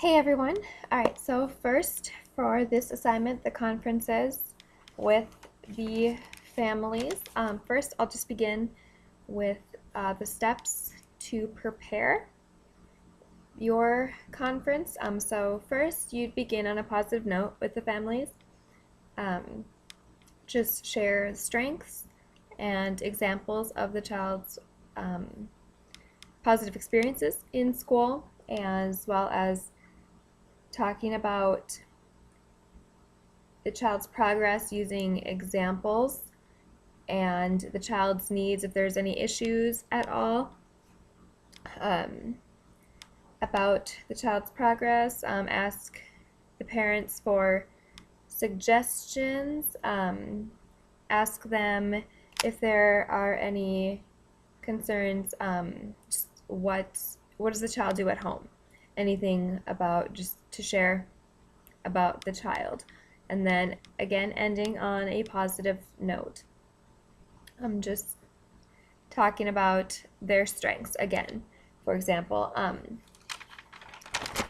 Hey everyone. All right, so first for this assignment, the conferences with the families. First, I'll just begin with the steps to prepare your conference. So first, you'd begin on a positive note with the families. Um, just share strengths and examples of the child's um, positive experiences in school, as well as talking about the child's progress using examples and the child's needs if there's any issues at all um, about the child's progress. Ask the parents for suggestions. Ask them if there are any concerns. Just what does the child do at home? Anything about just to share about the child. And then again, ending on a positive note. I'm just talking about their strengths again. For example,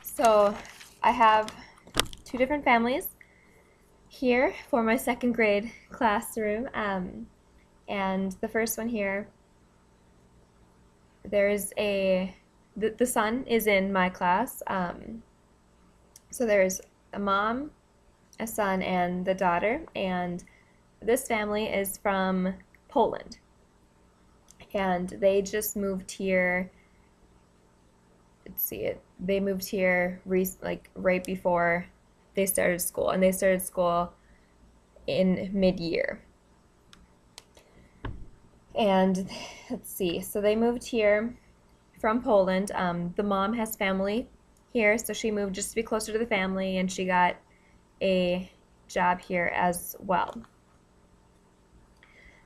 so I have two different families here for my second grade classroom. And the first one here, there's the son is in my class. So there's a mom, a son, and the daughter. And this family is from Poland. And they just moved here. Let's see it. They moved here like right before they started school, and they started school in mid-year. And let's see. So they moved here from Poland. The mom has family here, so she moved just to be closer to the family, and she got a job here as well.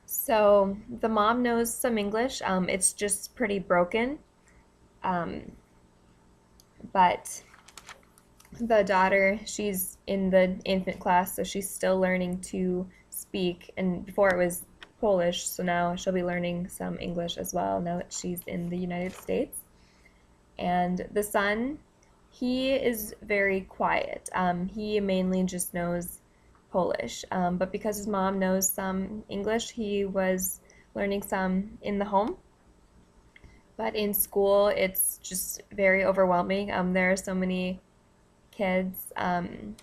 So the mom knows some English. It's just pretty broken. But the daughter, she's in the infant class, so she's still learning to speak. And before it was Polish, so now she'll be learning some English as well now that she's in the United States. And the son, he is very quiet. He mainly just knows Polish. But because his mom knows some English, he was learning some in the home. But in school, it's just very overwhelming. There are so many kids, and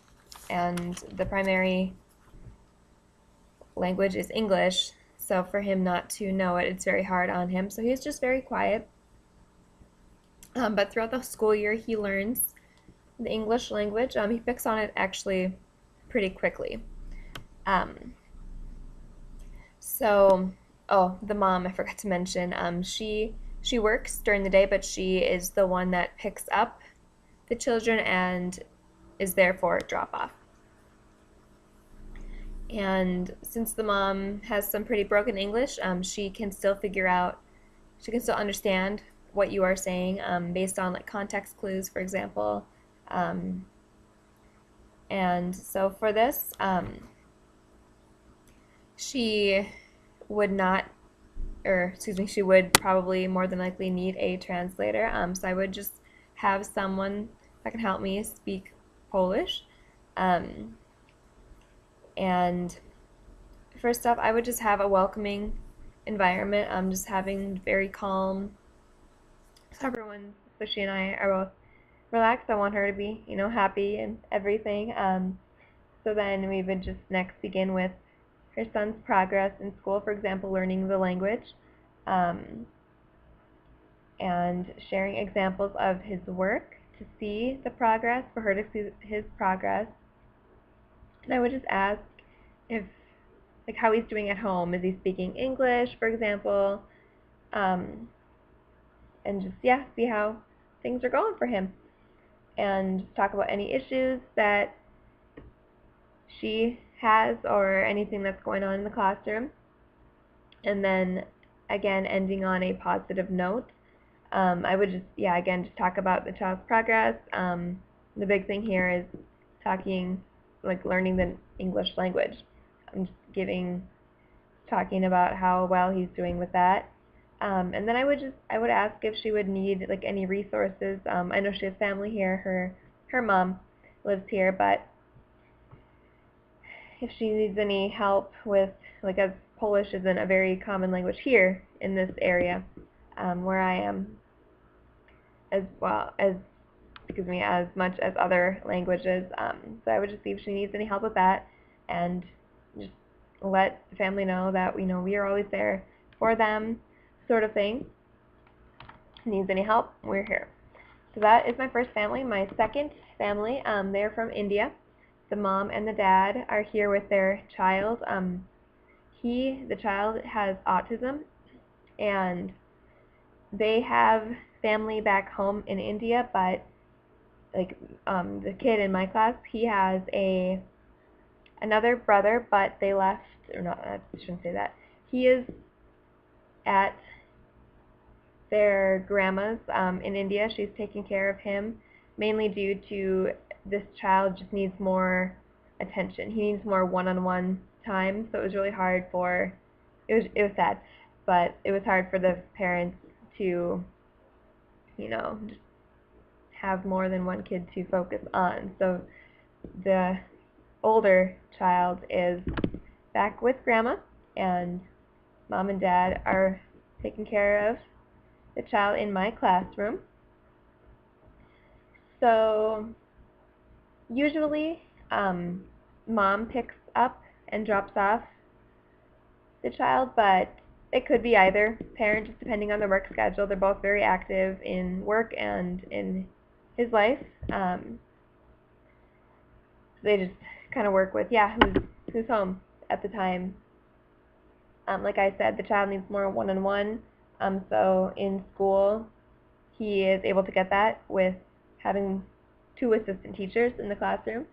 the primary language is English. So for him not to know it, it's very hard on him. So he's just very quiet. But throughout the school year, he learns the English language. He picks on it actually pretty quickly. So, oh, the mom, I forgot to mention, she works during the day, but she is the one that picks up the children and is there for drop off. And since the mom has some pretty broken English, she can still understand what you are saying based on like context clues, for example. And so for this, she would not, or excuse me, she would probably more than likely need a translator. So I would just have someone that can help me speak Polish. And first off, I would just have a welcoming environment. Just having very calm. So everyone, so she and I are both relaxed. I want her to be, happy and everything. So then we would just next begin with her son's progress in school, for example, learning the language, and sharing examples of his work to see the progress, for her to see his progress. And I would just ask if, like, how he's doing at home. Is he speaking English, for example? And just, see how things are going for him. And talk about any issues that she has or anything that's going on in the classroom. And then, again, ending on a positive note. I would just, again, just talk about the child's progress. The big thing here is learning the English language. I'm just talking about how well he's doing with that. And then I would ask if she would need like any resources. I know she has family here. Her her mom lives here, but if she needs any help with, like, as Polish isn't a very common language here in this area where I am, as well as, as much as other languages. So I would just see if she needs any help with that, and just let the family know that we are always there for them, sort of thing. Needs any help, we're here. So that is my first family. My second family, they're from India. The mom and the dad are here with their child. The child has autism, and they have family back home in India, but like the kid in my class, he has another brother, but they left, or not, I shouldn't say that. He is at their grandma's in India. She's taking care of him, mainly due to this child just needs more attention. He needs more one-on-one time, so it was really hard for, it was sad, but it was hard for the parents to, just have more than one kid to focus on. So the older child is back with grandma, and mom and dad are taking care of the child in my classroom. So usually mom picks up and drops off the child, but it could be either parent, just depending on their work schedule. They're both very active in work and in his life. They just kind of work with, who's home at the time. Like I said, the child needs more one-on-one. So in school, he is able to get that with having 2 assistant teachers in the classroom,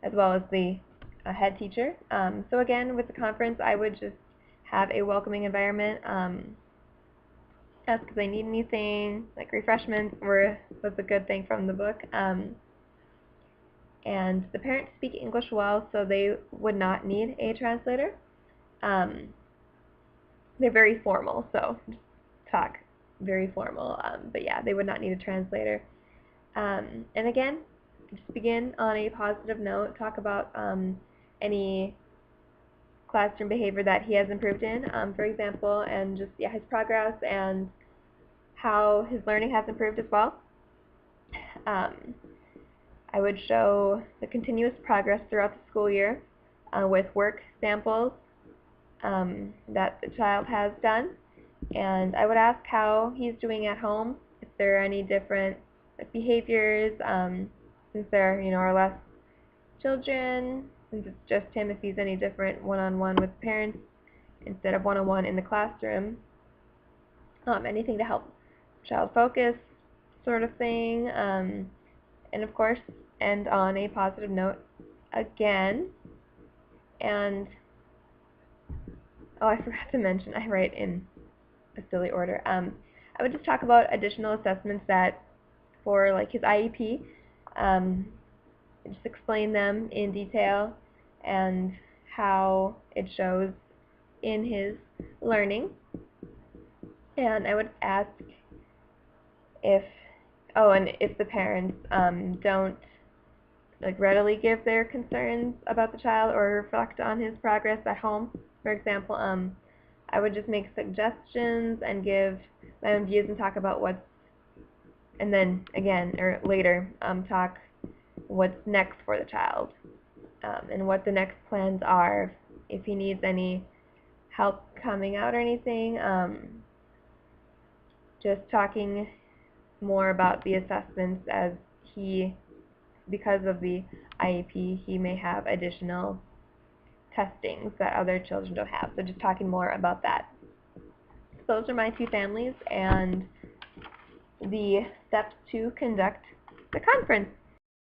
as well as the head teacher. So again, with the conference, I would just have a welcoming environment. Ask if they need anything, like refreshments was a good thing from the book. And the parents speak English well, so they would not need a translator. They're very formal, so talk very formal, but yeah, they would not need a translator. And again, just begin on a positive note, talk about any classroom behavior that he has improved in, for example, and just his progress and how his learning has improved as well. I would show the continuous progress throughout the school year with work samples that the child has done, and I would ask how he's doing at home, if there are any different behaviors, since there are less children, since it's just him, if he's any different one-on-one with parents instead of one-on-one in the classroom. Anything to help child focus, sort of thing, and of course end on a positive note again. And I forgot to mention, I write in a silly order. I would just talk about additional assessments that for like his IEP, just explain them in detail and how it shows in his learning. And I would ask if the parents don't readily give their concerns about the child or reflect on his progress at home. For example, I would just make suggestions and give my own views and talk about and then again, or later, talk what's next for the child, and what the next plans are, if he needs any help coming out or anything. Just talking more about the assessments, as because of the IEP, he may have additional testings that other children don't have. So just talking more about that. So those are my 2 families and the steps to conduct the conference.